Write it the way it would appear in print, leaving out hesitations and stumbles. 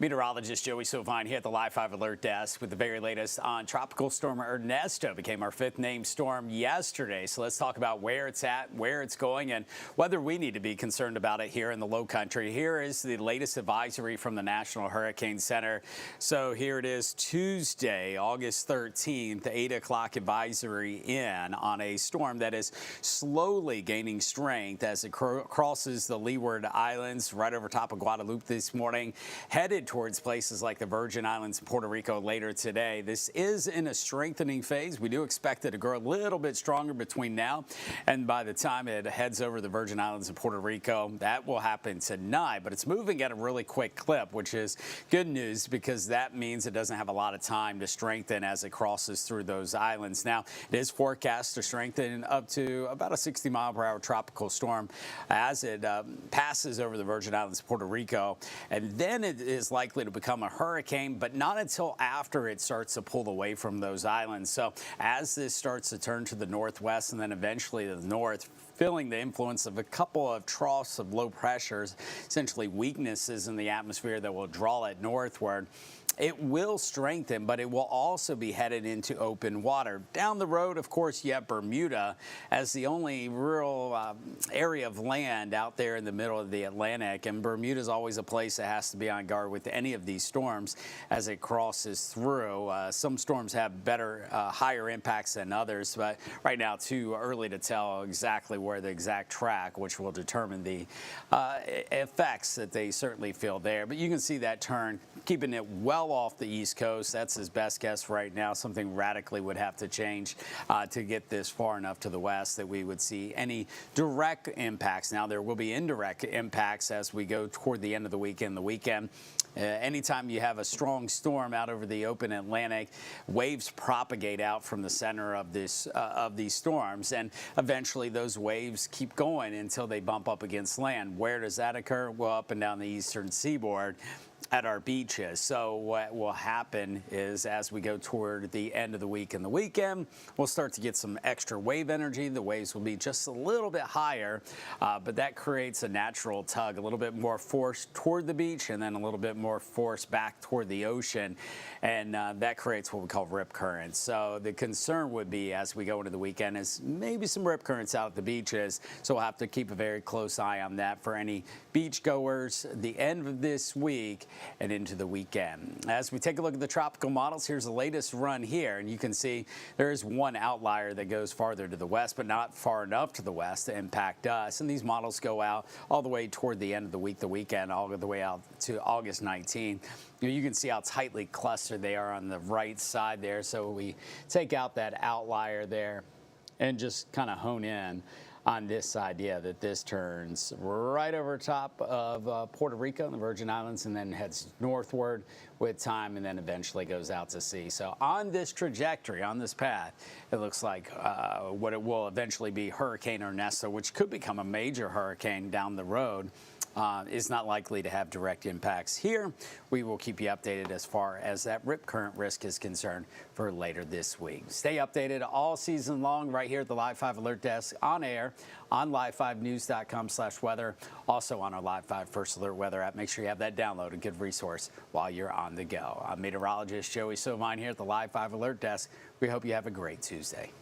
Meteorologist Joey Sovine here at the Live 5 Alert Desk with the very latest on Tropical Storm Ernesto. Became our fifth named storm yesterday. So let's talk about where it's at, where it's going, and whether we need to be concerned about it here in the low country. Here is the latest advisory from the National Hurricane Center. So here it is, Tuesday, August 13th, 8 o'clock advisory in on a storm that is slowly gaining strength as it crosses the Leeward Islands right over top of Guadalupe this morning, headed towards places like the Virgin Islands and Puerto Rico later today. This is in a strengthening phase. We do expect it to grow a little bit stronger between now and by the time it heads over the Virgin Islands and Puerto Rico. That will happen tonight, but it's moving at a really quick clip, which is good news because that means it doesn't have a lot of time to strengthen as it crosses through those islands. Now, it is forecast to strengthen up to about a 60-mile-per-hour tropical storm as it passes over the Virgin Islands and Puerto Rico, and then it is likely to become a hurricane, but not until after it starts to pull away from those islands. So as this starts to turn to the northwest and then eventually to the north, feeling the influence of a couple of troughs of low pressures, essentially weaknesses in the atmosphere that will draw it northward, it will strengthen, but it will also be headed into open water. Down the road, of course, you have Bermuda as the only real area of land out there in the middle of the Atlantic, and Bermuda is always a place that has to be on guard with any of these storms as it crosses through. Some storms have better, higher impacts than others, but right now too early to tell exactly where the exact track, which will determine the effects that they certainly feel there. But you can see that turn, keeping it well off the East Coast. That's his best guess right now. Something radically would have to change to get this far enough to the west that we would see any direct impacts. Now, there will be indirect impacts as we go toward the end of the week and the weekend. Anytime you have a strong storm out over the open Atlantic, waves propagate out from the center of these storms, and eventually those waves keep going until they bump up against land. Where does that occur? Well, up and down the eastern seaboard at our beaches. So what will happen is as we go toward the end of the week and the weekend, we'll start to get some extra wave energy. The waves will be just a little bit higher, but that creates a natural tug, a little bit more force toward the beach and then a little bit more force back toward the ocean. And that creates what we call rip currents. So the concern would be as we go into the weekend is maybe some rip currents out at the beaches. So we'll have to keep a very close eye on that for any beach goers the end of this week and into the weekend. As we take a look at the tropical models, here's the latest run here, and you can see there is one outlier that goes farther to the west, but not far enough to the west to impact us. And these models go out all the way toward the end of the week, the weekend, all the way out to August 19th. You can see how tightly clustered they are on the right side there. So we take out that outlier there and just kind of hone in on this idea that this turns right over top of Puerto Rico and the Virgin Islands and then heads northward with time and then eventually goes out to sea. So on this trajectory, on this path, it looks like what it will eventually be Hurricane Ernesto, which could become a major hurricane down the road, is not likely to have direct impacts here. We will keep you updated as far as that rip current risk is concerned for later this week. Stay updated all season long right here at the Live 5 Alert Desk on air on live5news.com/weather. Also on our Live 5 First Alert Weather app. Make sure you have that download, a good resource while you're on the go. I'm meteorologist Joey Sovine here at the Live 5 Alert Desk. We hope you have a great Tuesday.